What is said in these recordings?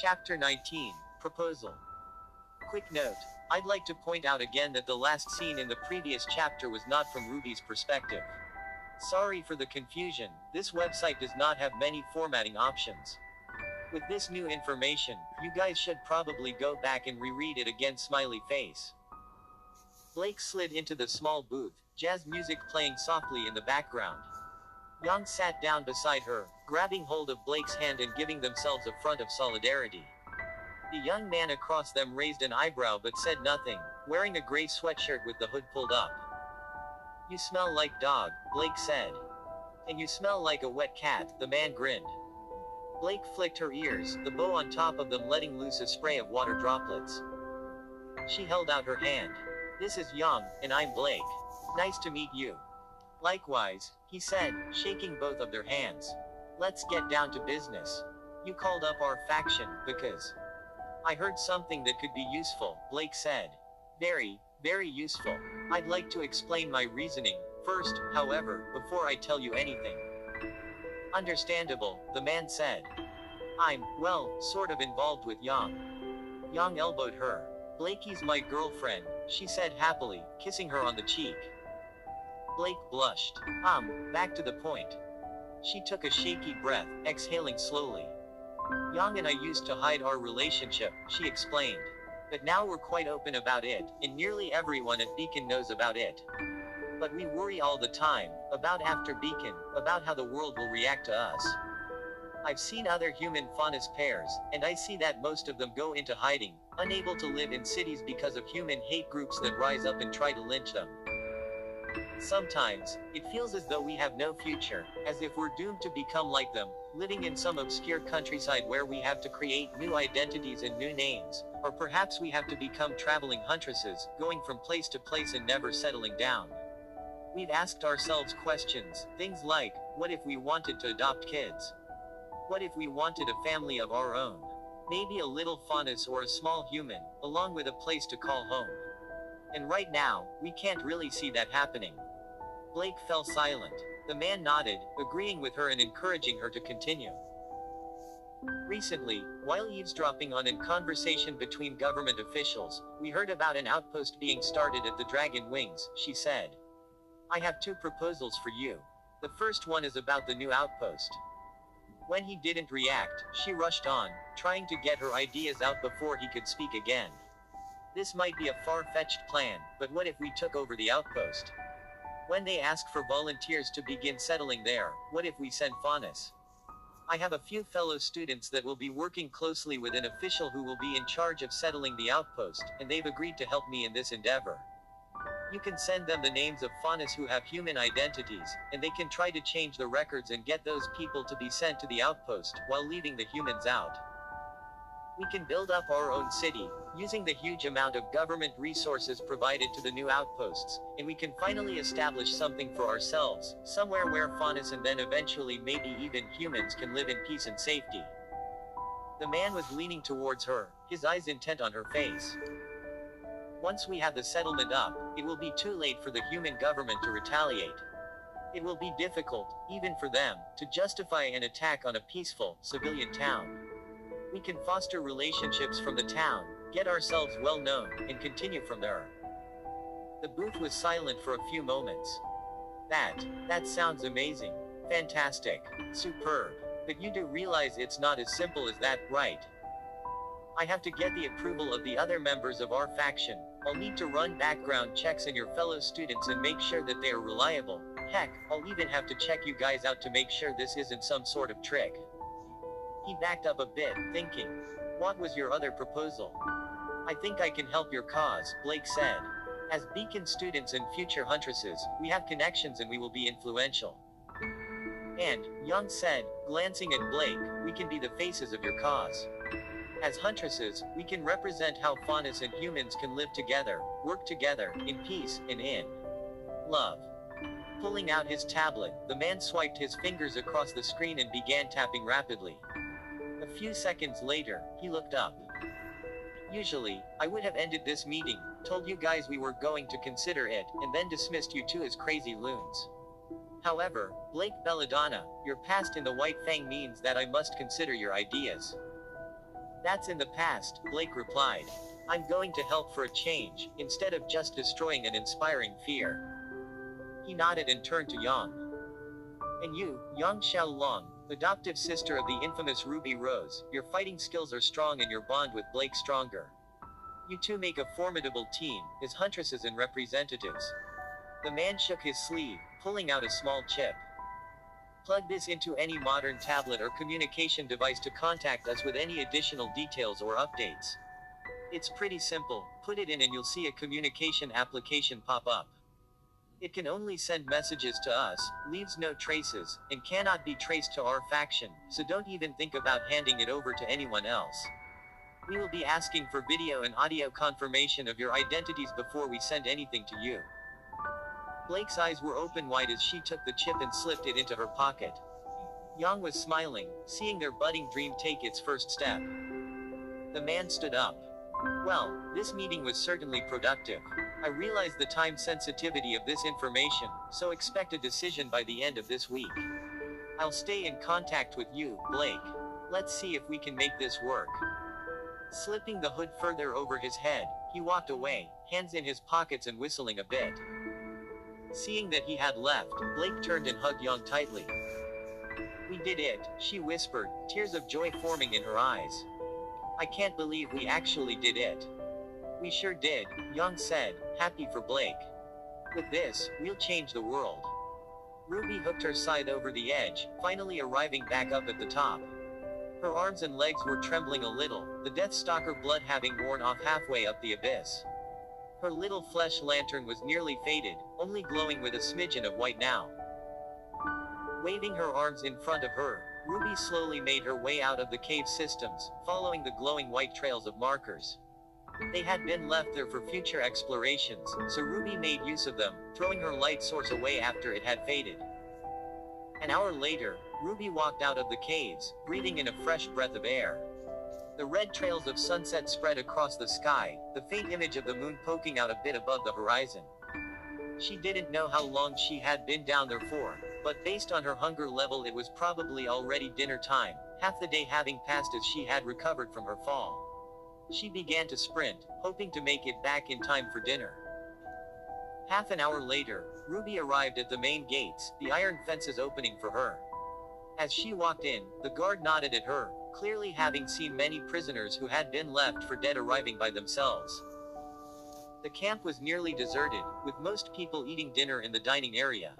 Chapter 19, Proposal. Quick note. I'd like to point out again that the last scene in the previous chapter was not from RWBY's perspective. Sorry for the confusion, this website does not have many formatting options. With this new information, you guys should probably go back and reread it again, smiley face. Blake slid into the small booth, jazz music playing softly in the background. Yang sat down beside her, grabbing hold of Blake's hand and giving themselves a front of solidarity. The young man across them raised an eyebrow but said nothing, wearing a gray sweatshirt with the hood pulled up. "You smell like dog," Blake said. "And you smell like a wet cat," the man grinned. Blake flicked her ears, the bow on top of them letting loose a spray of water droplets. She held out her hand. "This is Yang, and I'm Blake. Nice to meet you." "Likewise," he said, shaking both of their hands. "Let's get down to business. You called up our faction, because I heard something that could be useful," Blake said. Very, very useful. I'd like to explain my reasoning first, however, before I tell you anything." "Understandable," the man said. "I'm, well, sort of involved with Yang." Yang elbowed her. "Blakey's my girlfriend," she said happily, kissing her on the cheek. Blake blushed. Back to the point." She took a shaky breath, exhaling slowly. "Yang and I used to hide our relationship," she explained. "But now we're quite open about it, and nearly everyone at Beacon knows about it. But we worry all the time, about after Beacon, about how the world will react to us. I've seen other human faunus pairs, and I see that most of them go into hiding, unable to live in cities because of human hate groups that rise up and try to lynch them. Sometimes, it feels as though we have no future, as if we're doomed to become like them, living in some obscure countryside where we have to create new identities and new names, or perhaps we have to become traveling huntresses, going from place to place and never settling down. We've asked ourselves questions, things like, what if we wanted to adopt kids? What if we wanted a family of our own? Maybe a little faunus or a small human, along with a place to call home. And right now, we can't really see that happening." Blake fell silent. The man nodded, agreeing with her and encouraging her to continue. "Recently, while eavesdropping on a conversation between government officials, we heard about an outpost being started at the Dragon Wings," she said. "I have two proposals for you. The first one is about the new outpost." When he didn't react, she rushed on, trying to get her ideas out before he could speak again. "This might be a far-fetched plan, but what if we took over the outpost? When they ask for volunteers to begin settling there, what if we send faunus? I have a few fellow students that will be working closely with an official who will be in charge of settling the outpost, and they've agreed to help me in this endeavor. You can send them the names of faunus who have human identities, and they can try to change the records and get those people to be sent to the outpost, while leaving the humans out. We can build up our own city, using the huge amount of government resources provided to the new outposts, and we can finally establish something for ourselves, somewhere where faunus and then eventually maybe even humans can live in peace and safety." The man was leaning towards her, his eyes intent on her face. "Once we have the settlement up, it will be too late for the human government to retaliate. It will be difficult, even for them, to justify an attack on a peaceful, civilian town. We can foster relationships from the town, get ourselves well known, and continue from there." The booth was silent for a few moments. That sounds amazing. Fantastic. Superb. But you do realize it's not as simple as that, right? I have to get the approval of the other members of our faction. I'll need to run background checks on your fellow students and make sure that they are reliable. Heck, I'll even have to check you guys out to make sure this isn't some sort of trick. He backed up a bit, thinking. "What was your other proposal?" "I think I can help your cause," Blake said. "As Beacon students and future huntresses, we have connections and we will be influential." "And," Young said, glancing at Blake, "we can be the faces of your cause. As huntresses, we can represent how faunus and humans can live together, work together, in peace, and in love." Pulling out his tablet, the man swiped his fingers across the screen and began tapping rapidly. A few seconds later, he looked up. "Usually, I would have ended this meeting, told you guys we were going to consider it, and then dismissed you two as crazy loons. However, Blake Belladonna, your past in the White Fang means that I must consider your ideas. That's in the past, Blake replied. I'm going to help for a change, instead of just destroying and inspiring fear. He nodded and turned to Yang. And you, Yang Xiaolong, adoptive sister of the infamous Ruby Rose, your fighting skills are strong and your bond with Blake stronger. You two make a formidable team, as huntresses and representatives. The man shook his sleeve, pulling out a small chip. Plug this into any modern tablet or communication device to contact us with any additional details or updates. It's pretty simple, put it in and you'll see a communication application pop up. It can only send messages to us, leaves no traces, and cannot be traced to our faction, so don't even think about handing it over to anyone else. We will be asking for video and audio confirmation of your identities before we send anything to you. Blake's eyes were open wide as she took the chip and slipped it into her pocket. Yang was smiling, seeing their budding dream take its first step. The man stood up. Well, this meeting was certainly productive. I realize the time sensitivity of this information, so expect a decision by the end of this week. I'll stay in contact with you, Blake. Let's see if we can make this work. Slipping the hood further over his head, he walked away, hands in his pockets and whistling a bit. Seeing that he had left, Blake turned and hugged Yang tightly. We did it, she whispered, tears of joy forming in her eyes. I can't believe we actually did it. We sure did, Yang said, happy for Blake. With this, we'll change the world. Ruby hooked her scythe over the edge, finally arriving back up at the top. Her arms and legs were trembling a little, the Deathstalker blood having worn off halfway up the abyss. Her little flesh lantern was nearly faded, only glowing with a smidgen of white now. Waving her arms in front of her, Ruby slowly made her way out of the cave systems, following the glowing white trails of markers. They had been left there for future explorations, so Ruby made use of them, throwing her light source away after it had faded. An hour later, Ruby walked out of the caves, breathing in a fresh breath of air. The red trails of sunset spread across the sky, the faint image of the moon poking out a bit above the horizon. She didn't know how long she had been down there for, but based on her hunger level it was probably already dinner time, half the day having passed as she had recovered from her fall. She began to sprint, hoping to make it back in time for dinner. Half an hour later, Ruby arrived at the main gates, the iron fences opening for her. As she walked in, the guard nodded at her, clearly having seen many prisoners who had been left for dead arriving by themselves. The camp was nearly deserted, with most people eating dinner in the dining area.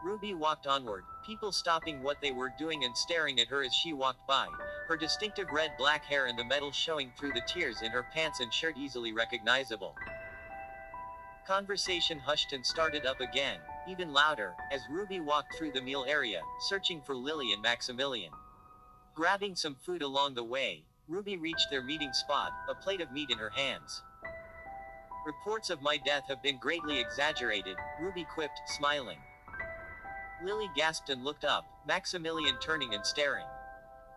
Ruby walked onward, people stopping what they were doing and staring at her as she walked by, her distinctive red-black hair and the metal showing through the tears in her pants and shirt easily recognizable. Conversation hushed and started up again, even louder, as Ruby walked through the meal area, searching for Lily and Maximilian. Grabbing some food along the way, Ruby reached their meeting spot, a plate of meat in her hands. Reports of my death have been greatly exaggerated, Ruby quipped, smiling. Lily gasped and looked up, Maximilian turning and staring.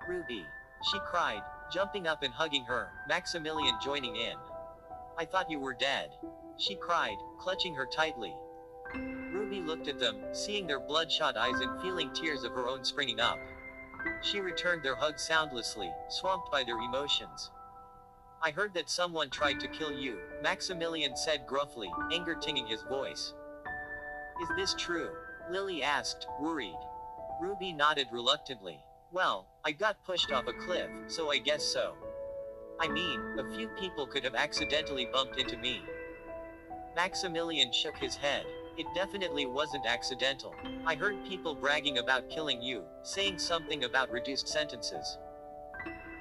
Ruby, she cried, jumping up and hugging her, Maximilian joining in. I thought you were dead. She cried, clutching her tightly. Ruby looked at them, seeing their bloodshot eyes and feeling tears of her own springing up. She returned their hug soundlessly, swamped by their emotions. I heard that someone tried to kill you, Maximilian said gruffly, anger tinging his voice. Is this true? Lily asked, worried. Ruby nodded reluctantly. Well, I got pushed off a cliff, so I guess so. I mean, a few people could have accidentally bumped into me. Maximilian shook his head. It definitely wasn't accidental. I heard people bragging about killing you, saying something about reduced sentences.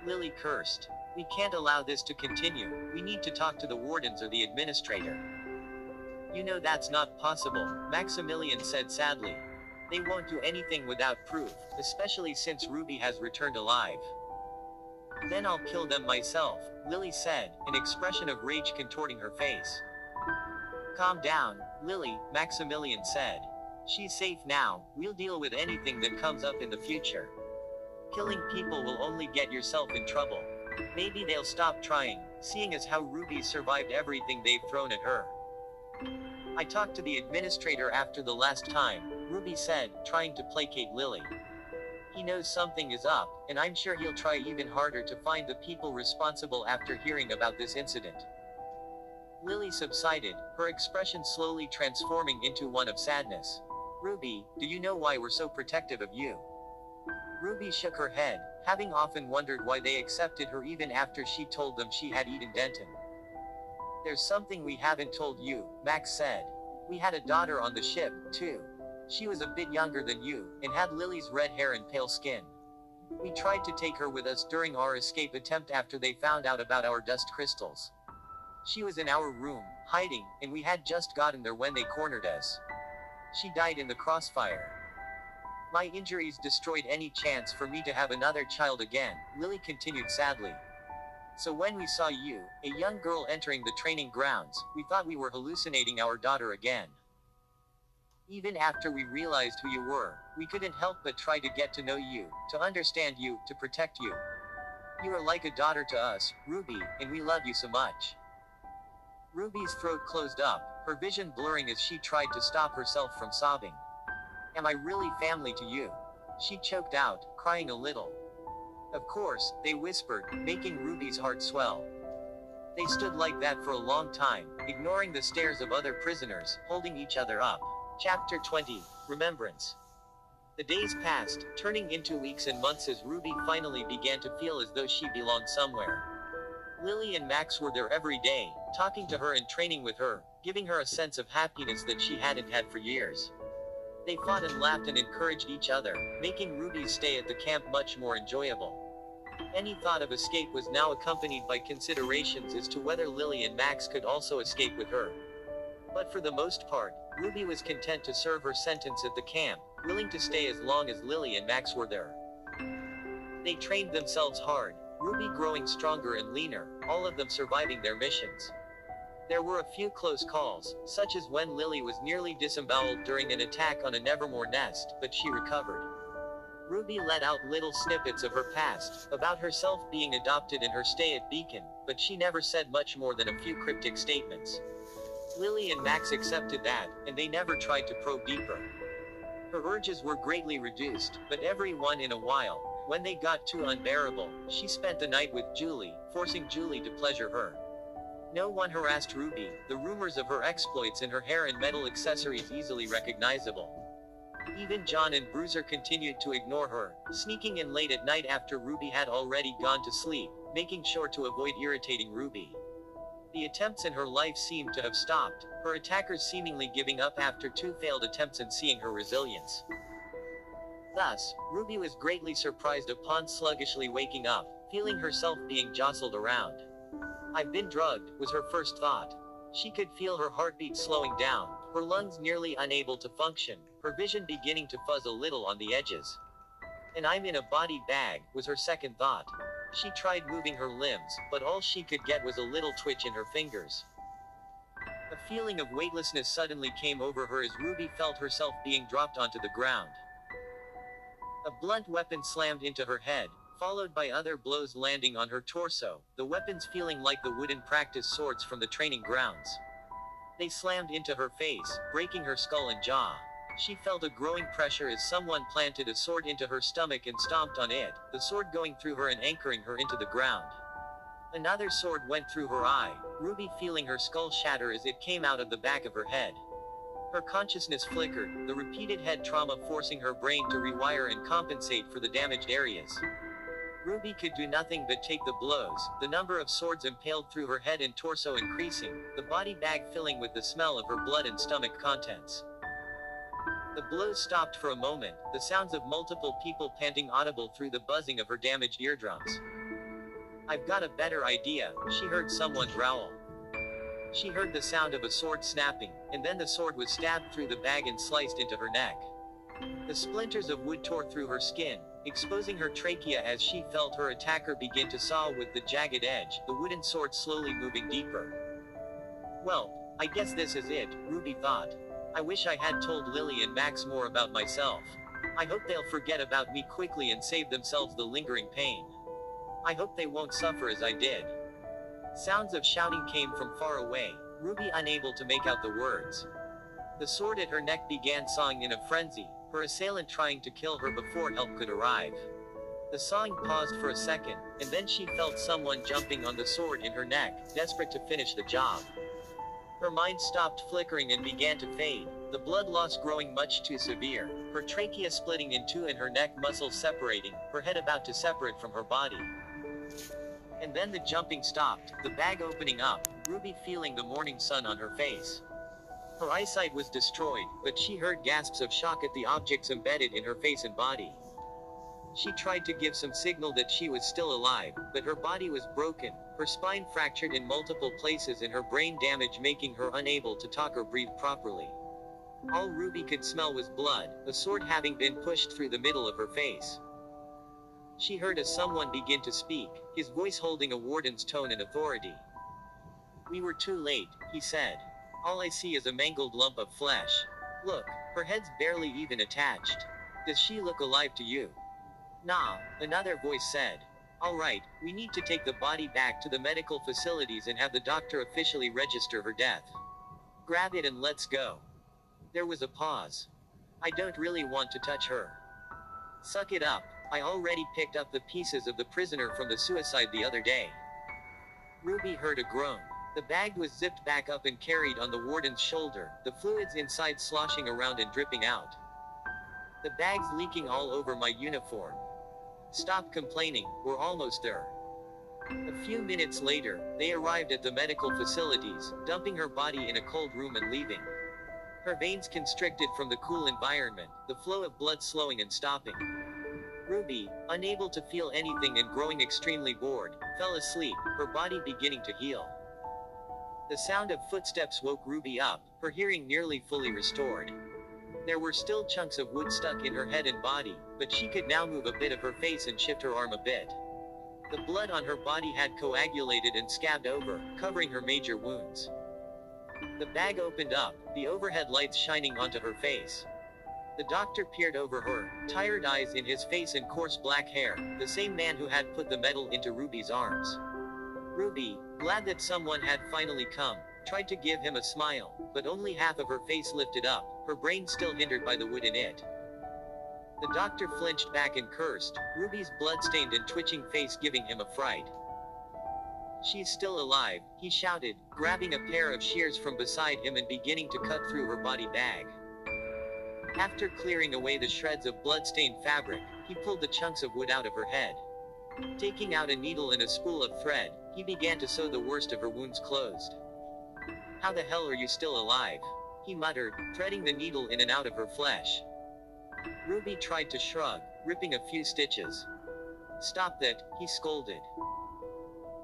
Lily cursed. We can't allow this to continue, we need to talk to the wardens or the administrator. You know that's not possible, Maximilian said sadly. They won't do anything without proof, especially since Ruby has returned alive. Then I'll kill them myself, Lily said, an expression of rage contorting her face. Calm down, Lily, Maximilian said. She's safe now, we'll deal with anything that comes up in the future. Killing people will only get yourself in trouble. Maybe they'll stop trying, seeing as how Ruby survived everything they've thrown at her. I talked to the administrator after the last time, Ruby said, trying to placate Lily. He knows something is up, and I'm sure he'll try even harder to find the people responsible after hearing about this incident. Lily subsided, her expression slowly transforming into one of sadness. Ruby, do you know why we're so protective of you? Ruby shook her head, having often wondered why they accepted her even after she told them she had eaten Denton. There's something we haven't told you, Max said. We had a daughter on the ship, too. She was a bit younger than you, and had Lily's red hair and pale skin. We tried to take her with us during our escape attempt after they found out about our dust crystals. She was in our room, hiding, and we had just gotten there when they cornered us. She died in the crossfire. My injuries destroyed any chance for me to have another child again, Lily continued sadly. So when we saw you, a young girl entering the training grounds, we thought we were hallucinating our daughter again. Even after we realized who you were, we couldn't help but try to get to know you, to understand you, to protect you. You are like a daughter to us, Ruby, and we love you so much. Ruby's throat closed up, her vision blurring as she tried to stop herself from sobbing. Am I really family to you? She choked out, crying a little. Of course, they whispered, making Ruby's heart swell. They stood like that for a long time, ignoring the stares of other prisoners, holding each other up. Chapter 20, Remembrance. The days passed, turning into weeks and months as Ruby finally began to feel as though she belonged somewhere. Lily and Max were there every day, talking to her and training with her, giving her a sense of happiness that she hadn't had for years. They fought and laughed and encouraged each other, making Ruby's stay at the camp much more enjoyable. Any thought of escape was now accompanied by considerations as to whether Lily and Max could also escape with her. But for the most part, Ruby was content to serve her sentence at the camp, willing to stay as long as Lily and Max were there. They trained themselves hard, Ruby growing stronger and leaner, all of them surviving their missions. There were a few close calls, such as when Lily was nearly disemboweled during an attack on a Nevermore nest, but she recovered. Ruby let out little snippets of her past, about herself being adopted and her stay at Beacon, but she never said much more than a few cryptic statements. Lily and Max accepted that, and they never tried to probe deeper. Her urges were greatly reduced, but every once in a while, when they got too unbearable, she spent the night with Julie, forcing Julie to pleasure her. No one harassed Ruby, the rumors of her exploits and her hair and metal accessories easily recognizable. Even John and Bruiser continued to ignore her, sneaking in late at night after Ruby had already gone to sleep, making sure to avoid irritating Ruby. The attempts in her life seemed to have stopped, her attackers seemingly giving up after 2 failed attempts and seeing her resilience. Thus, Ruby was greatly surprised upon sluggishly waking up, feeling herself being jostled around. I've been drugged, was her first thought. She could feel her heartbeat slowing down, her lungs nearly unable to function, her vision beginning to fuzz a little on the edges. And I'm in a body bag, was her second thought. She tried moving her limbs, but all she could get was a little twitch in her fingers. A feeling of weightlessness suddenly came over her as Ruby felt herself being dropped onto the ground. A blunt weapon slammed into her head, followed by other blows landing on her torso, the weapons feeling like the wooden practice swords from the training grounds. They slammed into her face, breaking her skull and jaw. She felt a growing pressure as someone planted a sword into her stomach and stomped on it, the sword going through her and anchoring her into the ground. Another sword went through her eye, Ruby feeling her skull shatter as it came out of the back of her head. Her consciousness flickered, the repeated head trauma forcing her brain to rewire and compensate for the damaged areas. Ruby could do nothing but take the blows, the number of swords impaled through her head and torso increasing, the body bag filling with the smell of her blood and stomach contents. The blows stopped for a moment, the sounds of multiple people panting audible through the buzzing of her damaged eardrums. I've got a better idea, she heard someone growl. She heard the sound of a sword snapping, and then the sword was stabbed through the bag and sliced into her neck. The splinters of wood tore through her skin, exposing her trachea as she felt her attacker begin to saw with the jagged edge, the wooden sword slowly moving deeper. Well, I guess this is it, Ruby thought. I wish I had told Lily and Max more about myself. I hope they'll forget about me quickly and save themselves the lingering pain. I hope they won't suffer as I did. Sounds of shouting came from far away, Ruby unable to make out the words. The sword at her neck began sawing in a frenzy, her assailant trying to kill her before help could arrive. The sawing paused for a second, and then she felt someone jumping on the sword in her neck, desperate to finish the job. Her mind stopped flickering and began to fade, the blood loss growing much too severe, her trachea splitting in two and her neck muscles separating, her head about to separate from her body. And then the jumping stopped, the bag opening up, Ruby feeling the morning sun on her face. Her eyesight was destroyed, but she heard gasps of shock at the objects embedded in her face and body. She tried to give some signal that she was still alive, but her body was broken, her spine fractured in multiple places and her brain damage making her unable to talk or breathe properly. All Ruby could smell was blood, a sword having been pushed through the middle of her face. She heard someone begin to speak, his voice holding a warden's tone and authority. "We were too late," he said. "All I see is a mangled lump of flesh. Look, her head's barely even attached. Does she look alive to you?" "Nah," another voice said. "All right, we need to take the body back to the medical facilities and have the doctor officially register her death. Grab it and let's go." There was a pause. "I don't really want to touch her." "Suck it up. I already picked up the pieces of the prisoner from the suicide the other day." Ruby heard a groan. The bag was zipped back up and carried on the warden's shoulder, the fluids inside sloshing around and dripping out. "The bag's leaking all over my uniform." "Stop complaining, we're almost there." A few minutes later, they arrived at the medical facilities, dumping her body in a cold room and leaving. Her veins constricted from the cool environment, the flow of blood slowing and stopping. Ruby, unable to feel anything and growing extremely bored, fell asleep, her body beginning to heal. The sound of footsteps woke Ruby up, her hearing nearly fully restored. There were still chunks of wood stuck in her head and body, but she could now move a bit of her face and shift her arm a bit. The blood on her body had coagulated and scabbed over, covering her major wounds. The bag opened up, the overhead lights shining onto her face. The doctor peered over her, tired eyes in his face and coarse black hair, the same man who had put the metal into Ruby's arms. Ruby, glad that someone had finally come, tried to give him a smile, but only half of her face lifted up, her brain still hindered by the wood in it. The doctor flinched back and cursed, Ruby's blood-stained and twitching face giving him a fright. "She's still alive," he shouted, grabbing a pair of shears from beside him and beginning to cut through her body bag. After clearing away the shreds of blood-stained fabric, he pulled the chunks of wood out of her head. Taking out a needle and a spool of thread, he began to sew the worst of her wounds closed. "How the hell are you still alive?" he muttered, threading the needle in and out of her flesh. Ruby tried to shrug, ripping a few stitches. "Stop that," he scolded.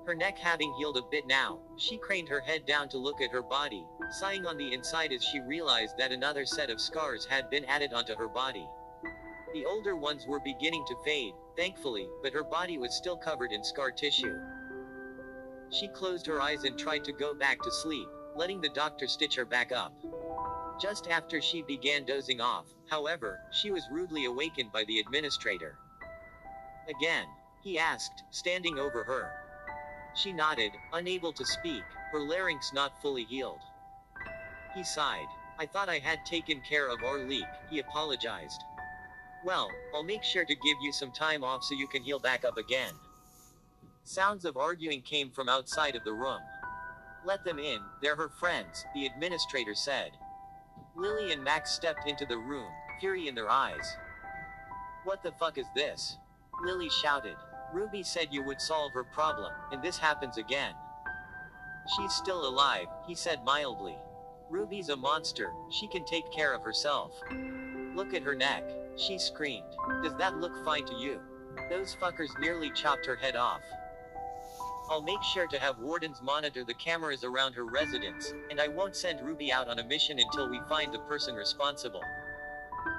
Her neck having healed a bit now, she craned her head down to look at her body, sighing on the inside as she realized that another set of scars had been added onto her body. The older ones were beginning to fade, thankfully, but her body was still covered in scar tissue. She closed her eyes and tried to go back to sleep, letting the doctor stitch her back up. Just after she began dozing off, however, she was rudely awakened by the administrator. "Again?" he asked, standing over her. She nodded, unable to speak, her larynx not fully healed. He sighed. "I thought I had taken care of our leak," he apologized. "Well, I'll make sure to give you some time off so you can heal back up again." Sounds of arguing came from outside of the room. "Let them in, they're her friends," the administrator said. Lily and Max stepped into the room, fury in their eyes. "What the fuck is this?" Lily shouted. "Ruby said you would solve her problem, and this happens again." "She's still alive," he said mildly. "Ruby's a monster, she can take care of herself. Look at her neck," she screamed. "Does that look fine to you? Those fuckers nearly chopped her head off." "I'll make sure to have wardens monitor the cameras around her residence, and I won't send Ruby out on a mission until we find the person responsible.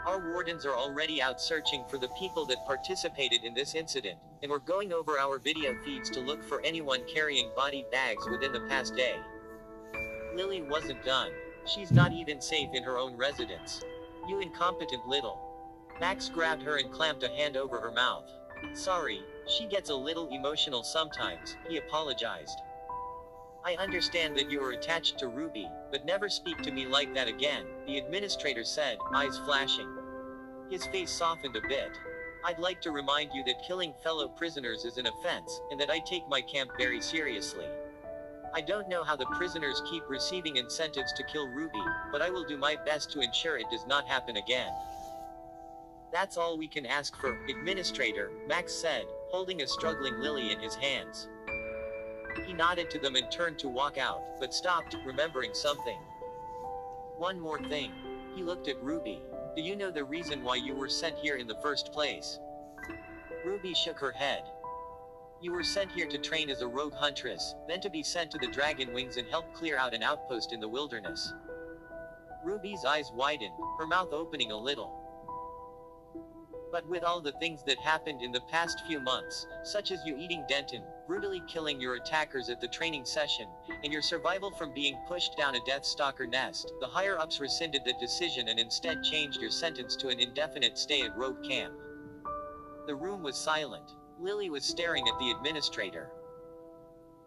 Our wardens are already out searching for the people that participated in this incident, and we're going over our video feeds to look for anyone carrying body bags within the past day." Lily wasn't done. "She's not even safe in her own residence. You incompetent little." Max grabbed her and clamped a hand over her mouth. "Sorry, she gets a little emotional sometimes," he apologized. "I understand that you are attached to Ruby, but never speak to me like that again," the administrator said, eyes flashing. His face softened a bit. I'd like to remind you that killing fellow prisoners is an offense, and that I take my camp very seriously. I don't know how the prisoners keep receiving incentives to kill Ruby, but I will do my best to ensure it does not happen again. That's all we can ask for, Administrator, Max said, holding a struggling Lily in his hands. He nodded to them and turned to walk out, but stopped, remembering something. One more thing. He looked at Ruby. Do you know the reason why you were sent here in the first place? Ruby shook her head. You were sent here to train as a rogue huntress, then to be sent to the Dragon Wings and help clear out an outpost in the wilderness. Ruby's eyes widened, her mouth opening a little. But with all the things that happened in the past few months, such as you eating Denton, brutally killing your attackers at the training session, and your survival from being pushed down a Deathstalker nest, the higher-ups rescinded that decision and instead changed your sentence to an indefinite stay at RWBY camp. The room was silent. Lily was staring at the administrator.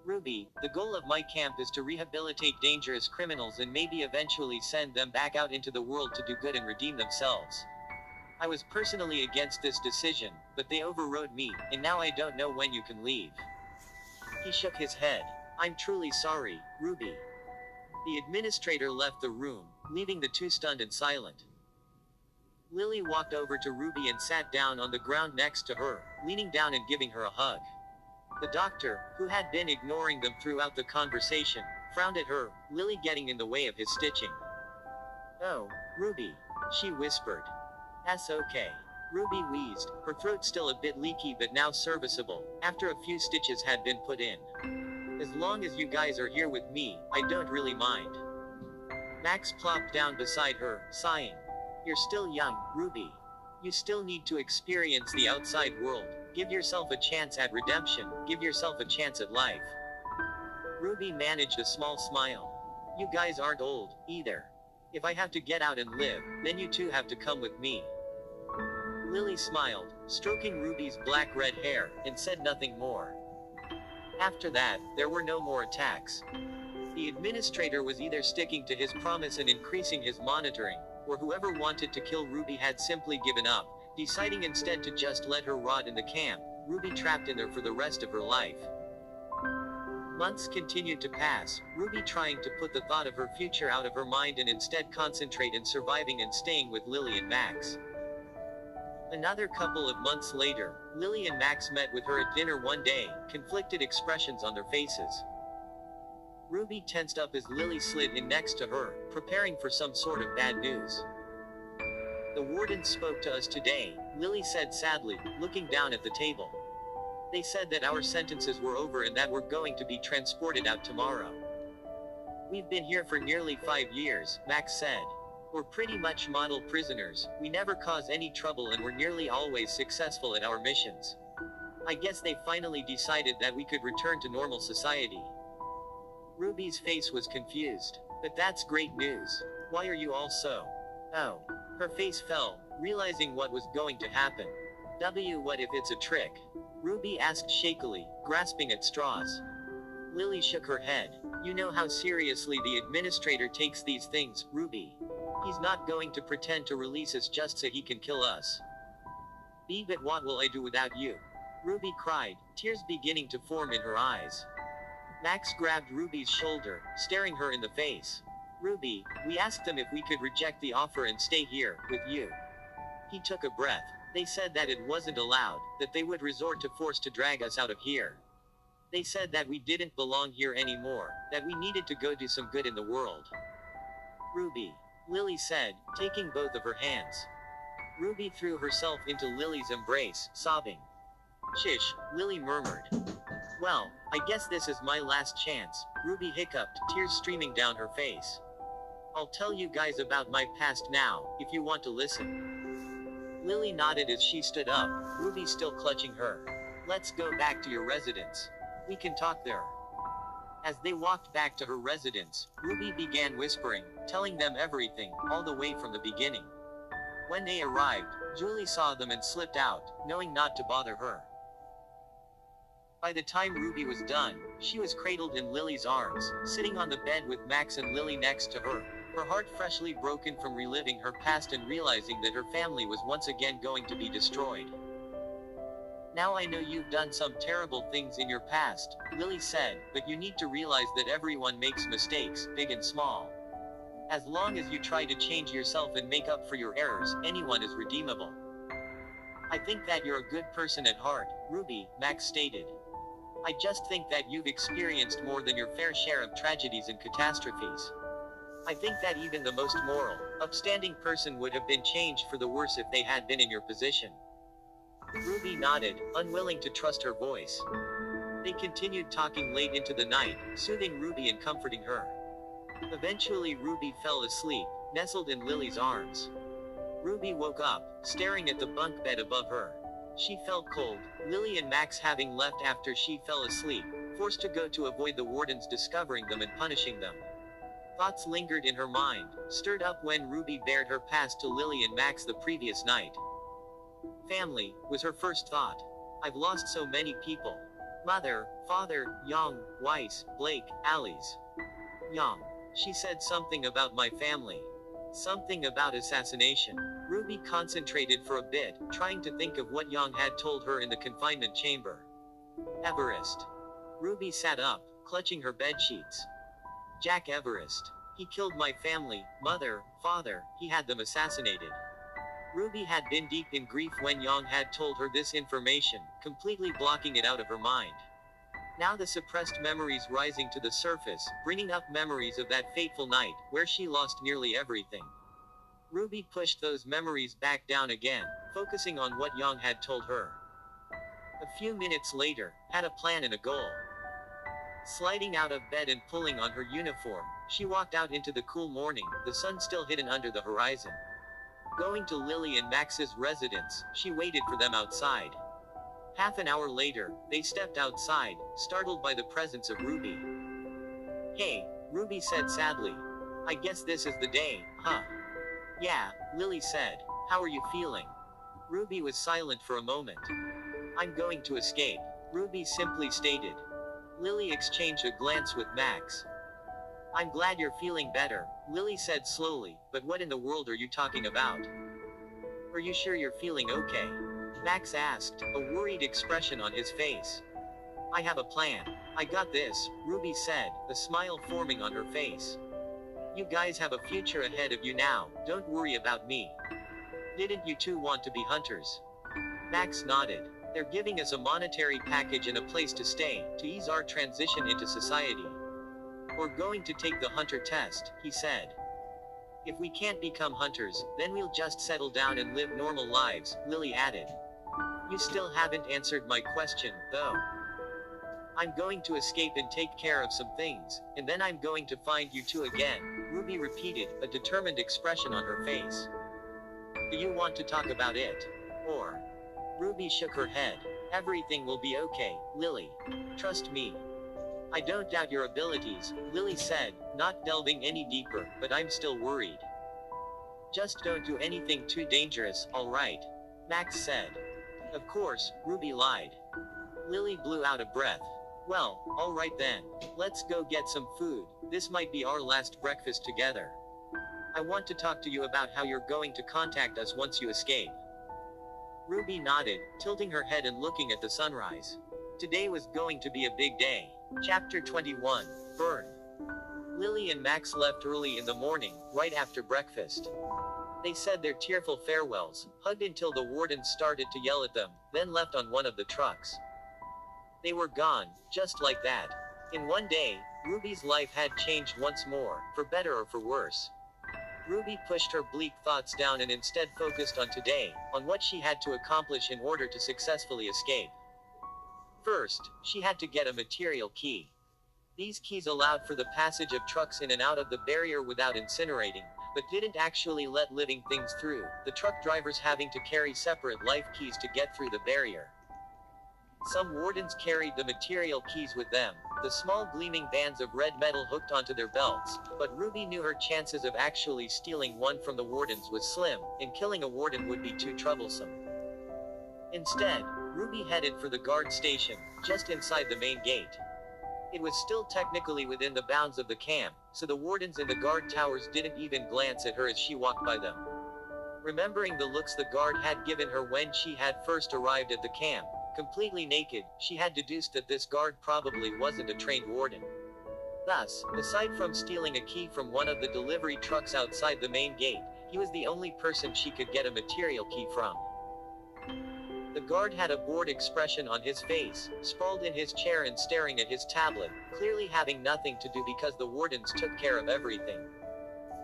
Ruby, the goal of my camp is to rehabilitate dangerous criminals and maybe eventually send them back out into the world to do good and redeem themselves. I was personally against this decision, but they overrode me, and now I don't know when you can leave. He shook his head. I'm truly sorry, Ruby. The administrator left the room, leaving the two stunned and silent. Lily walked over to Ruby and sat down on the ground next to her, leaning down and giving her a hug. The doctor, who had been ignoring them throughout the conversation, frowned at her, Lily getting in the way of his stitching. Oh, Ruby, she whispered. That's okay. Ruby wheezed, her throat still a bit leaky but now serviceable, after a few stitches had been put in. As long as you guys are here with me, I don't really mind. Max plopped down beside her, sighing. You're still young, Ruby. You still need to experience the outside world. Give yourself a chance at redemption, give yourself a chance at life. Ruby managed a small smile. You guys aren't old, either. If I have to get out and live, then you two have to come with me. Lily smiled, stroking Ruby's black-red hair, and said nothing more. After that, there were no more attacks. The administrator was either sticking to his promise and increasing his monitoring, or whoever wanted to kill Ruby had simply given up, deciding instead to just let her rot in the camp, Ruby trapped in there for the rest of her life. Months continued to pass, Ruby trying to put the thought of her future out of her mind and instead concentrate in surviving and staying with Lily and Max. Another couple of months later, Lily and Max met with her at dinner one day, conflicted expressions on their faces. Ruby tensed up as Lily slid in next to her, preparing for some sort of bad news. The warden spoke to us today, Lily said sadly, looking down at the table. They said that our sentences were over and that we're going to be transported out tomorrow. We've been here for nearly 5 years, Max said. We're pretty much model prisoners, we never cause any trouble and we're nearly always successful at our missions. I guess they finally decided that we could return to normal society. Ruby's face was confused. But that's great news. Why are you all so? Oh. Her face fell, realizing what was going to happen. What if it's a trick? Ruby asked shakily, grasping at straws. Lily shook her head. You know how seriously the administrator takes these things, Ruby. He's not going to pretend to release us just so he can kill us. But what will I do without you? Ruby cried, tears beginning to form in her eyes. Max grabbed Ruby's shoulder, staring her in the face. Ruby, we asked them if we could reject the offer and stay here, with you. He took a breath. They said that it wasn't allowed, that they would resort to force to drag us out of here. They said that we didn't belong here anymore, that we needed to go do some good in the world. Ruby, Lily said, taking both of her hands. Ruby threw herself into Lily's embrace, sobbing. Shish, Lily murmured. Well, I guess this is my last chance, Ruby hiccuped, tears streaming down her face. I'll tell you guys about my past now, if you want to listen. Lily nodded as she stood up, Ruby still clutching her. Let's go back to your residence. We can talk there. As they walked back to her residence, Ruby began whispering, telling them everything, all the way from the beginning. When they arrived, Julie saw them and slipped out, knowing not to bother her. By the time Ruby was done, she was cradled in Lily's arms, sitting on the bed with Max and Lily next to her, her heart freshly broken from reliving her past and realizing that her family was once again going to be destroyed. Now I know you've done some terrible things in your past, Lily said, but you need to realize that everyone makes mistakes, big and small. As long as you try to change yourself and make up for your errors, anyone is redeemable. I think that you're a good person at heart, Ruby, Max stated. I just think that you've experienced more than your fair share of tragedies and catastrophes. I think that even the most moral, upstanding person would have been changed for the worse if they had been in your position. Ruby nodded, unwilling to trust her voice. They continued talking late into the night, soothing Ruby and comforting her. Eventually Ruby fell asleep, nestled in Lily's arms. Ruby woke up, staring at the bunk bed above her. She felt cold, Lily and Max having left after she fell asleep, forced to go to avoid the wardens discovering them and punishing them. Thoughts lingered in her mind, stirred up when Ruby bared her past to Lily and Max the previous night. Family, was her first thought. I've lost so many people. Mother, father, Young, Weiss, Blake, Alice. Young. She said something about my family. Something about assassination. Ruby concentrated for a bit, trying to think of what Young had told her in the confinement chamber. Everest. Ruby sat up, clutching her bedsheets. Jack Everest. He killed my family, mother, father, he had them assassinated. Ruby had been deep in grief when Young had told her this information, completely blocking it out of her mind. Now the suppressed memories rising to the surface, bringing up memories of that fateful night, where she lost nearly everything. Ruby pushed those memories back down again, focusing on what Young had told her. A few minutes later, had a plan and a goal. Sliding out of bed and pulling on her uniform, she walked out into the cool morning, the sun still hidden under the horizon. Going to Lily and Max's residence, she waited for them outside. Half an hour later, they stepped outside, startled by the presence of Ruby. Hey, Ruby said sadly. I guess this is the day, huh? Yeah, Lily said. How are you feeling? Ruby was silent for a moment. I'm going to escape, Ruby simply stated. Lily exchanged a glance with Max. I'm glad you're feeling better, Lily said slowly, but what in the world are you talking about? Are you sure you're feeling okay? Max asked, a worried expression on his face. I have a plan. I got this, Ruby said, a smile forming on her face. You guys have a future ahead of you now, don't worry about me. Didn't you two want to be hunters? Max nodded. They're giving us a monetary package and a place to stay, to ease our transition into society. We're going to take the hunter test, he said. If we can't become hunters, then we'll just settle down and live normal lives, Lily added. You still haven't answered my question, though. I'm going to escape and take care of some things, and then I'm going to find you two again, Ruby repeated, a determined expression on her face. Do you want to talk about it? Or? Ruby shook her head. Everything will be okay, Lily. Trust me. I don't doubt your abilities, Lily said, not delving any deeper, but I'm still worried. Just don't do anything too dangerous, alright? Max said. Of course, Ruby lied. Lily blew out a breath. Well, alright then. Let's go get some food, this might be our last breakfast together. I want to talk to you about how you're going to contact us once you escape. Ruby nodded, tilting her head and looking at the sunrise. Today was going to be a big day. Chapter 21, Burn. Lily and Max left early in the morning, right after breakfast. They said their tearful farewells, hugged until the wardens started to yell at them, then left on one of the trucks. They were gone, just like that. In one day, Ruby's life had changed once more, for better or for worse. Ruby pushed her bleak thoughts down and instead focused on today, on what she had to accomplish in order to successfully escape. First, she had to get a material key. These keys allowed for the passage of trucks in and out of the barrier without incinerating, but didn't actually let living things through, the truck drivers having to carry separate life keys to get through the barrier. Some wardens carried the material keys with them, the small gleaming bands of red metal hooked onto their belts, but Ruby knew her chances of actually stealing one from the wardens was slim, and killing a warden would be too troublesome. Instead, Ruby headed for the guard station, just inside the main gate. It was still technically within the bounds of the camp, so the wardens in the guard towers didn't even glance at her as she walked by them. Remembering the looks the guard had given her when she had first arrived at the camp, completely naked, she had deduced that this guard probably wasn't a trained warden. Thus, aside from stealing a key from one of the delivery trucks outside the main gate, he was the only person she could get a material key from. The guard had a bored expression on his face, sprawled in his chair and staring at his tablet, clearly having nothing to do because the wardens took care of everything.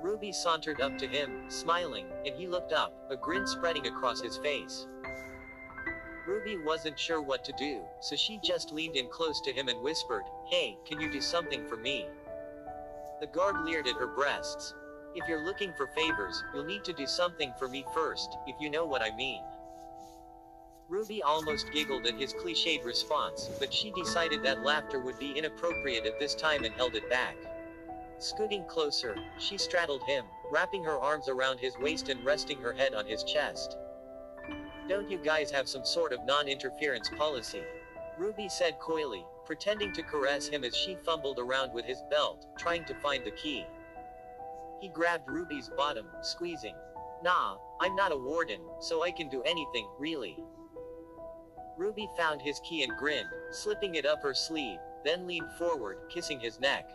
Ruby sauntered up to him, smiling, and he looked up, a grin spreading across his face. Ruby wasn't sure what to do, so she just leaned in close to him and whispered, "Hey, can you do something for me?" The guard leered at her breasts. "If you're looking for favors, you'll need to do something for me first, if you know what I mean." Ruby almost giggled at his cliched response, but she decided that laughter would be inappropriate at this time and held it back. Scooting closer, she straddled him, wrapping her arms around his waist and resting her head on his chest. "Don't you guys have some sort of non-interference policy?" Ruby said coyly, pretending to caress him as she fumbled around with his belt, trying to find the key. He grabbed Ruby's bottom, squeezing. "Nah, I'm not a warden, so I can do anything, really." Ruby found his key and grinned, slipping it up her sleeve, then leaned forward, kissing his neck.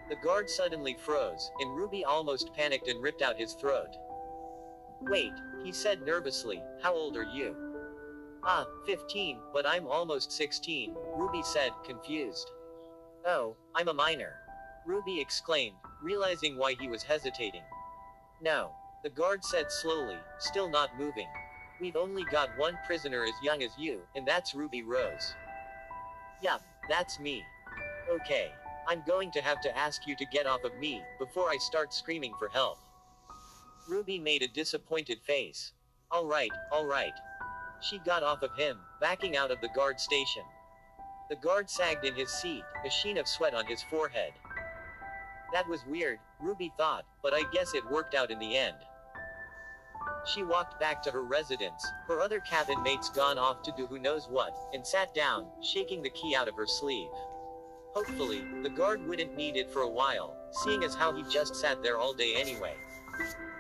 The guard suddenly froze, and Ruby almost panicked and ripped out his throat. "Wait," he said nervously, "how old are you?" 15, but I'm almost 16, Ruby said, confused. "Oh, I'm a minor," Ruby exclaimed, realizing why he was hesitating. "No," the guard said slowly, still not moving. "We've only got one prisoner as young as you, and that's Ruby Rose." "Yup, that's me." "Okay. I'm going to have to ask you to get off of me, before I start screaming for help." Ruby made a disappointed face. All right. She got off of him, backing out of the guard station. The guard sagged in his seat, a sheen of sweat on his forehead. That was weird, Ruby thought, but I guess it worked out in the end. She walked back to her residence, her other cabin mates gone off to do who knows what, and sat down, shaking the key out of her sleeve. Hopefully, the guard wouldn't need it for a while, seeing as how he just sat there all day anyway.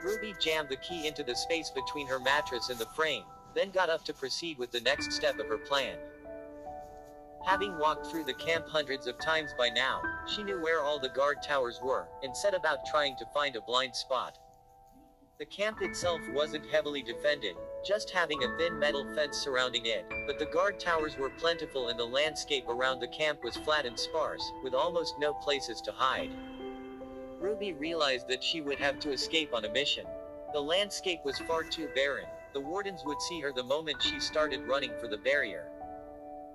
Ruby jammed the key into the space between her mattress and the frame, then got up to proceed with the next step of her plan. Having walked through the camp hundreds of times by now, she knew where all the guard towers were, and set about trying to find a blind spot. The camp itself wasn't heavily defended, just having a thin metal fence surrounding it, but the guard towers were plentiful and the landscape around the camp was flat and sparse, with almost no places to hide. Ruby realized that she would have to escape on a mission. The landscape was far too barren. The wardens would see her the moment she started running for the barrier.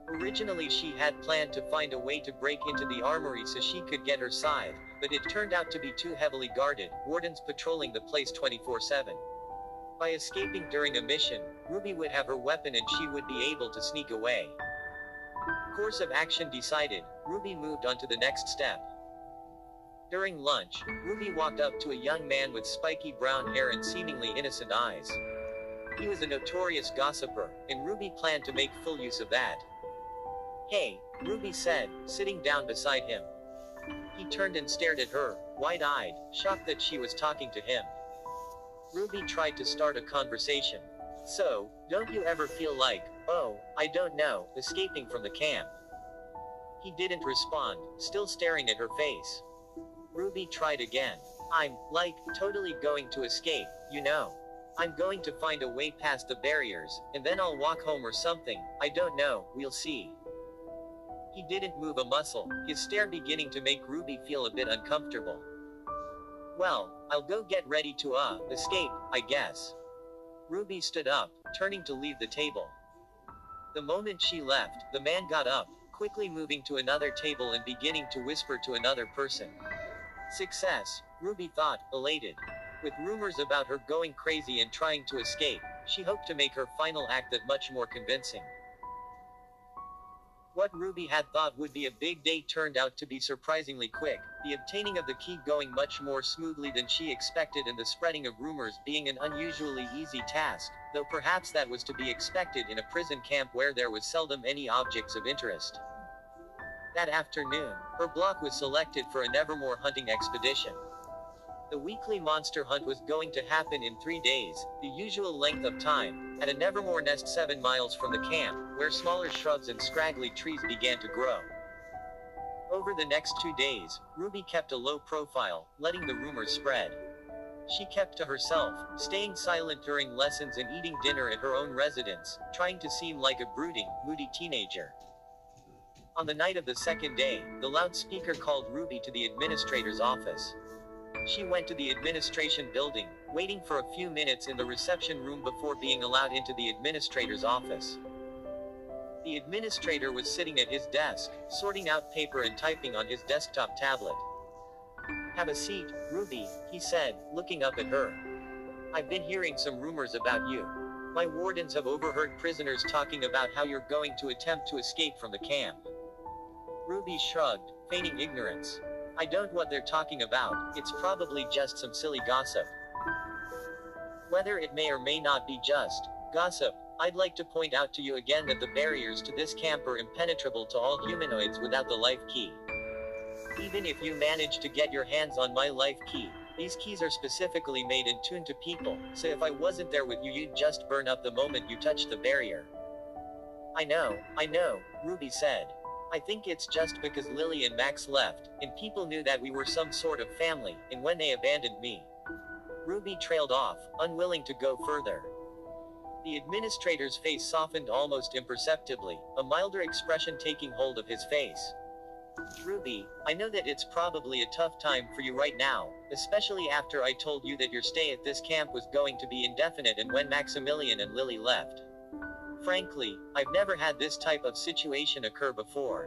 Originally she had planned to find a way to break into the armory so she could get her scythe, but it turned out to be too heavily guarded, wardens patrolling the place 24/7. By escaping during a mission, Ruby would have her weapon and she would be able to sneak away. Course of action decided, Ruby moved on to the next step. During lunch, Ruby walked up to a young man with spiky brown hair and seemingly innocent eyes. He was a notorious gossiper, and Ruby planned to make full use of that. "Hey," Ruby said, sitting down beside him. He turned and stared at her, wide-eyed, shocked that she was talking to him. Ruby tried to start a conversation. "So, don't you ever feel like, I don't know, escaping from the camp?" He didn't respond, still staring at her face. Ruby tried again. "I'm, totally going to escape, you know. I'm going to find a way past the barriers, and then I'll walk home or something, I don't know, we'll see." He didn't move a muscle, his stare beginning to make Ruby feel a bit uncomfortable. "Well, I'll go get ready to, escape, I guess." Ruby stood up, turning to leave the table. The moment she left, the man got up, quickly moving to another table and beginning to whisper to another person. Success, Ruby thought, elated. With rumors about her going crazy and trying to escape, she hoped to make her final act that much more convincing. What Ruby had thought would be a big day turned out to be surprisingly quick, the obtaining of the key going much more smoothly than she expected and the spreading of rumors being an unusually easy task, though perhaps that was to be expected in a prison camp where there was seldom any objects of interest. That afternoon, her block was selected for a Nevermore hunting expedition. The weekly monster hunt was going to happen in 3 days, the usual length of time, at a Nevermore nest 7 miles from the camp, where smaller shrubs and scraggly trees began to grow. Over the next 2 days, Ruby kept a low profile, letting the rumors spread. She kept to herself, staying silent during lessons and eating dinner at her own residence, trying to seem like a brooding, moody teenager. On the night of the second day, the loudspeaker called Ruby to the administrator's office. She went to the administration building, waiting for a few minutes in the reception room before being allowed into the administrator's office. The administrator was sitting at his desk, sorting out paper and typing on his desktop tablet. "Have a seat, Ruby," he said, looking up at her. "I've been hearing some rumors about you. My wardens have overheard prisoners talking about how you're going to attempt to escape from the camp." Ruby shrugged, feigning ignorance. "I don't know what they're talking about, it's probably just some silly gossip." "Whether it may or may not be just gossip, I'd like to point out to you again that the barriers to this camp are impenetrable to all humanoids without the life key. Even if you manage to get your hands on my life key, these keys are specifically made and tuned to people, so if I wasn't there with you you'd just burn up the moment you touched the barrier." I know, Ruby said. "I think it's just because Lily and Max left, and people knew that we were some sort of family, and when they abandoned me." Ruby trailed off, unwilling to go further. The administrator's face softened almost imperceptibly, a milder expression taking hold of his face. "Ruby, I know that it's probably a tough time for you right now, especially after I told you that your stay at this camp was going to be indefinite and when Maximilian and Lily left. Frankly, I've never had this type of situation occur before.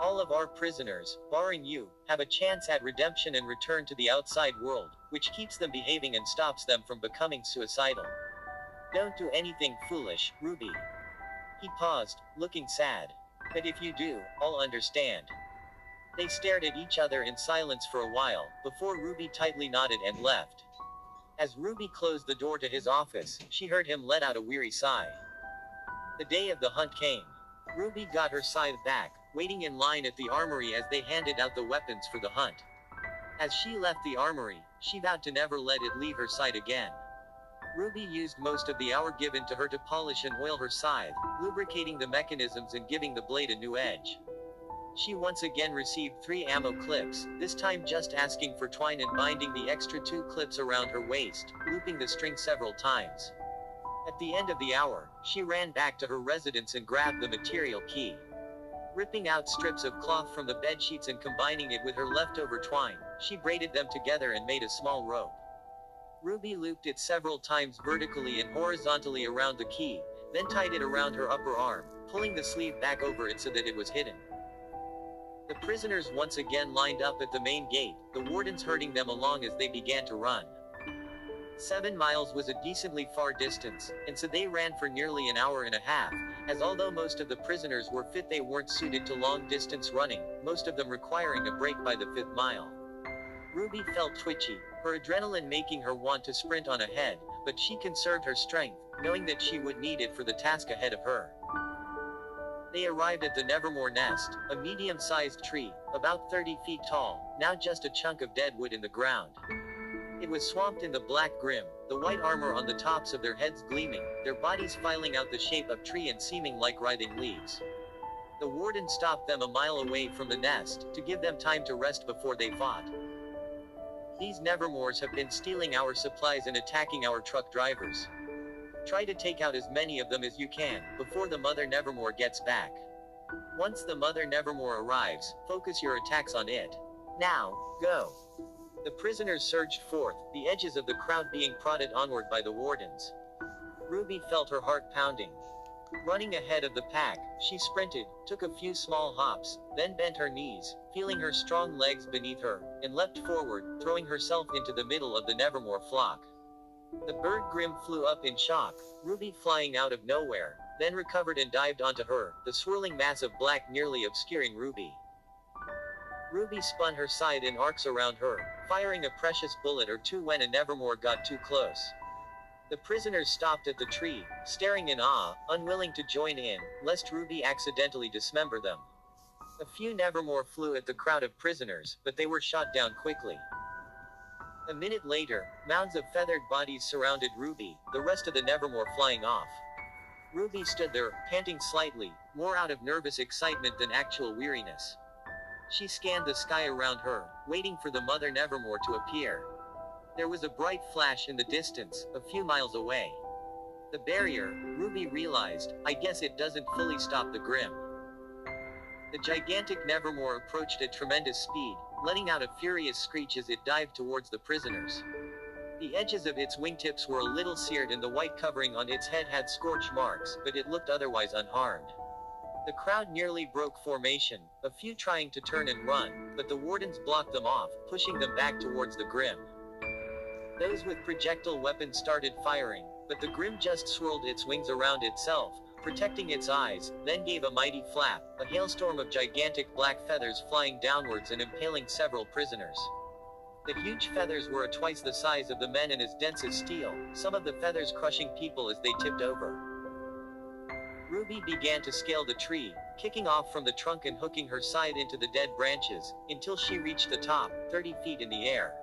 All of our prisoners, barring you, have a chance at redemption and return to the outside world, which keeps them behaving and stops them from becoming suicidal. Don't do anything foolish, Ruby." He paused, looking sad. "But if you do, I'll understand." They stared at each other in silence for a while, before Ruby tightly nodded and left. As Ruby closed the door to his office, she heard him let out a weary sigh. The day of the hunt came. Ruby got her scythe back, waiting in line at the armory as they handed out the weapons for the hunt. As she left the armory, she vowed to never let it leave her side again. Ruby used most of the hour given to her to polish and oil her scythe, lubricating the mechanisms and giving the blade a new edge. She once again received 3 ammo clips, this time just asking for twine and binding the extra 2 clips around her waist, looping the string several times. At the end of the hour, she ran back to her residence and grabbed the material key. Ripping out strips of cloth from the bedsheets and combining it with her leftover twine, she braided them together and made a small rope. Ruby looped it several times vertically and horizontally around the key, then tied it around her upper arm, pulling the sleeve back over it so that it was hidden. The prisoners once again lined up at the main gate, the wardens herding them along as they began to run. 7 miles was a decently far distance, and so they ran for nearly an hour and a half, as although most of the prisoners were fit they weren't suited to long-distance running, most of them requiring a break by the 5th mile. Ruby felt twitchy, her adrenaline making her want to sprint on ahead, but she conserved her strength, knowing that she would need it for the task ahead of her. They arrived at the Nevermore nest, a medium-sized tree, about 30 feet tall, now just a chunk of dead wood in the ground. It was swamped in the black grim, the white armor on the tops of their heads gleaming, their bodies filing out the shape of tree and seeming like writhing leaves. The warden stopped them a mile away from the nest, to give them time to rest before they fought. "These Nevermores have been stealing our supplies and attacking our truck drivers. Try to take out as many of them as you can, before the Mother Nevermore gets back. Once the Mother Nevermore arrives, focus your attacks on it. Now, go." The prisoners surged forth, the edges of the crowd being prodded onward by the wardens. Ruby felt her heart pounding. Running ahead of the pack, she sprinted, took a few small hops, then bent her knees, feeling her strong legs beneath her, and leapt forward, throwing herself into the middle of the Nevermore flock. The bird Grim flew up in shock, Ruby flying out of nowhere, then recovered and dived onto her, the swirling mass of black nearly obscuring Ruby. Ruby spun her scythe in arcs around her, firing a precious bullet or two when a Nevermore got too close. The prisoners stopped at the tree, staring in awe, unwilling to join in, lest Ruby accidentally dismember them. A few Nevermore flew at the crowd of prisoners, but they were shot down quickly. A minute later, mounds of feathered bodies surrounded Ruby, the rest of the Nevermore flying off. Ruby stood there, panting slightly, more out of nervous excitement than actual weariness. She scanned the sky around her, waiting for the Mother Nevermore to appear. There was a bright flash in the distance, a few miles away. The barrier, Ruby realized, I guess it doesn't fully stop the Grimm. The gigantic Nevermore approached at tremendous speed, letting out a furious screech as it dived towards the prisoners. The edges of its wingtips were a little seared and the white covering on its head had scorch marks, but it looked otherwise unharmed. The crowd nearly broke formation, a few trying to turn and run, but the wardens blocked them off, pushing them back towards the Grimm. Those with projectile weapons started firing, but the Grimm just swirled its wings around itself, protecting its eyes, then gave a mighty flap, a hailstorm of gigantic black feathers flying downwards and impaling several prisoners. The huge feathers were twice the size of the men and as dense as steel, some of the feathers crushing people as they tipped over. Ruby began to scale the tree, kicking off from the trunk and hooking her scythe into the dead branches, until she reached the top, 30 feet in the air.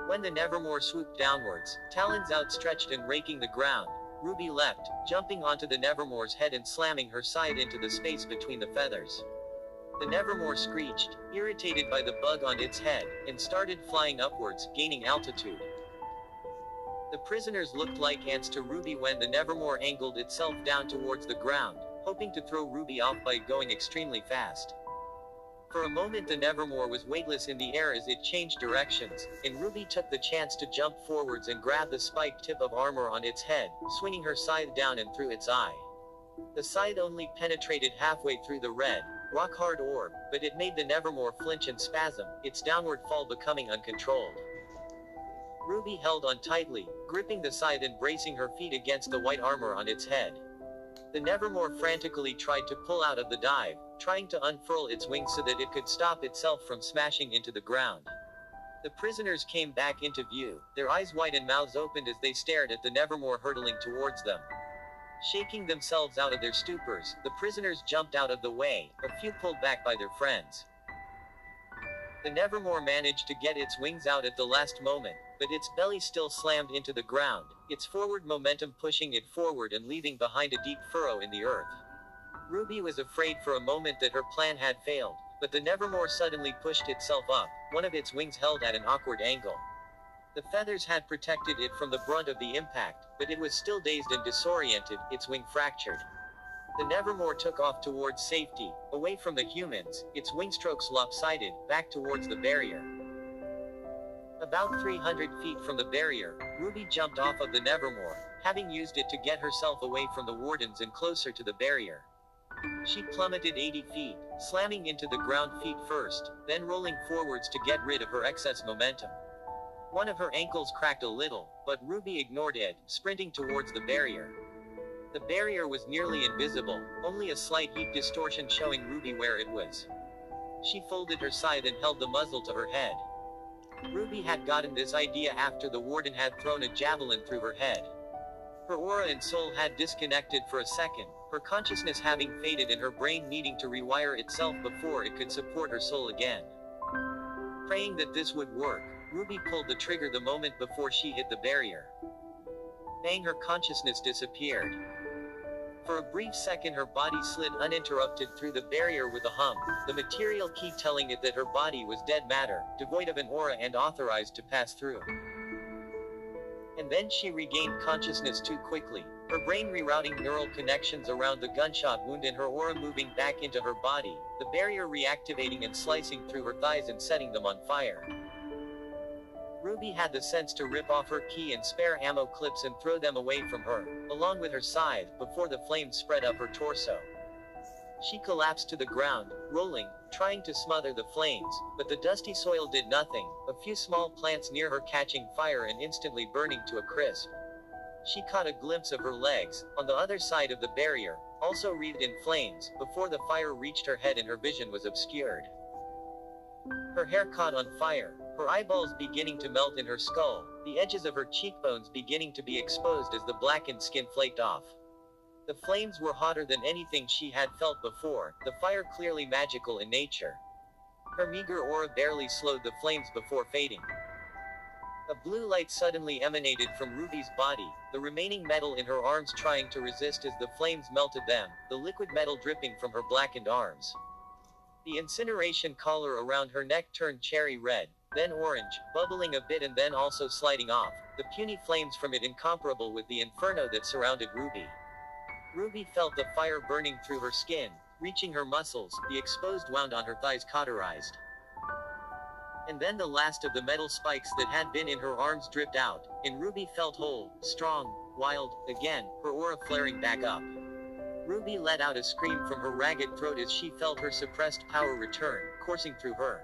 When the Nevermore swooped downwards, talons outstretched and raking the ground, Ruby leapt, jumping onto the Nevermore's head and slamming her scythe into the space between the feathers. The Nevermore screeched, irritated by the bug on its head, and started flying upwards, gaining altitude. The prisoners looked like ants to Ruby when the Nevermore angled itself down towards the ground, hoping to throw Ruby off by going extremely fast. For a moment the Nevermore was weightless in the air as it changed directions, and Ruby took the chance to jump forwards and grab the spiked tip of armor on its head, swinging her scythe down and through its eye. The scythe only penetrated halfway through the red, rock-hard orb, but it made the Nevermore flinch and spasm, its downward fall becoming uncontrolled. Ruby held on tightly, gripping the scythe and bracing her feet against the white armor on its head. The Nevermore frantically tried to pull out of the dive, trying to unfurl its wings so that it could stop itself from smashing into the ground. The prisoners came back into view, their eyes wide and mouths opened as they stared at the Nevermore hurtling towards them. Shaking themselves out of their stupors, the prisoners jumped out of the way, a few pulled back by their friends. The Nevermore managed to get its wings out at the last moment, but its belly still slammed into the ground, its forward momentum pushing it forward and leaving behind a deep furrow in the earth. Ruby was afraid for a moment that her plan had failed, but the Nevermore suddenly pushed itself up, one of its wings held at an awkward angle. The feathers had protected it from the brunt of the impact, but it was still dazed and disoriented, its wing fractured. The Nevermore took off towards safety, away from the humans, its wingstrokes lopsided, back towards the barrier. About 300 feet from the barrier, Ruby jumped off of the Nevermore, having used it to get herself away from the wardens and closer to the barrier. She plummeted 80 feet, slamming into the ground feet first, then rolling forwards to get rid of her excess momentum. One of her ankles cracked a little, but Ruby ignored it, sprinting towards the barrier. The barrier was nearly invisible, only a slight heat distortion showing Ruby where it was. She folded her scythe and held the muzzle to her head. Ruby had gotten this idea after the warden had thrown a javelin through her head. Her aura and soul had disconnected for a second, her consciousness having faded and her brain needing to rewire itself before it could support her soul again. Praying that this would work, Ruby pulled the trigger the moment before she hit the barrier. Bang, her consciousness disappeared. For a brief second her body slid uninterrupted through the barrier with a hum, the material key telling it that her body was dead matter, devoid of an aura and authorized to pass through. And then she regained consciousness too quickly, her brain rerouting neural connections around the gunshot wound and her aura moving back into her body, the barrier reactivating and slicing through her thighs and setting them on fire. Ruby had the sense to rip off her key and spare ammo clips and throw them away from her, along with her scythe, before the flames spread up her torso. She collapsed to the ground, rolling, trying to smother the flames, but the dusty soil did nothing, a few small plants near her catching fire and instantly burning to a crisp. She caught a glimpse of her legs, on the other side of the barrier, also wreathed in flames, before the fire reached her head and her vision was obscured. Her hair caught on fire, her eyeballs beginning to melt in her skull, the edges of her cheekbones beginning to be exposed as the blackened skin flaked off. The flames were hotter than anything she had felt before, the fire clearly magical in nature. Her meager aura barely slowed the flames before fading. A blue light suddenly emanated from Ruby's body, the remaining metal in her arms trying to resist as the flames melted them, the liquid metal dripping from her blackened arms. The incineration collar around her neck turned cherry red, then orange, bubbling a bit and then also sliding off, the puny flames from it incomparable with the inferno that surrounded Ruby. Ruby felt the fire burning through her skin, reaching her muscles, the exposed wound on her thighs cauterized. And then the last of the metal spikes that had been in her arms dripped out, and Ruby felt whole, strong, wild, again, her aura flaring back up. Ruby let out a scream from her ragged throat as she felt her suppressed power return, coursing through her.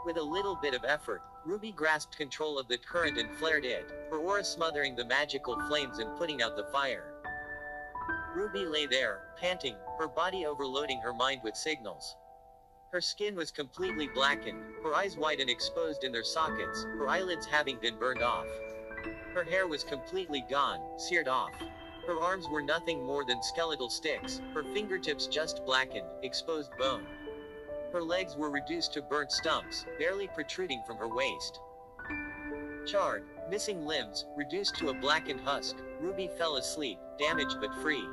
With a little bit of effort, Ruby grasped control of the current and flared it, her aura smothering the magical flames and putting out the fire. Ruby lay there, panting, her body overloading her mind with signals. Her skin was completely blackened, her eyes wide and exposed in their sockets, her eyelids having been burned off. Her hair was completely gone, seared off. Her arms were nothing more than skeletal sticks, her fingertips just blackened, exposed bone. Her legs were reduced to burnt stumps, barely protruding from her waist. Charred, missing limbs, reduced to a blackened husk, Ruby fell asleep, damaged but free.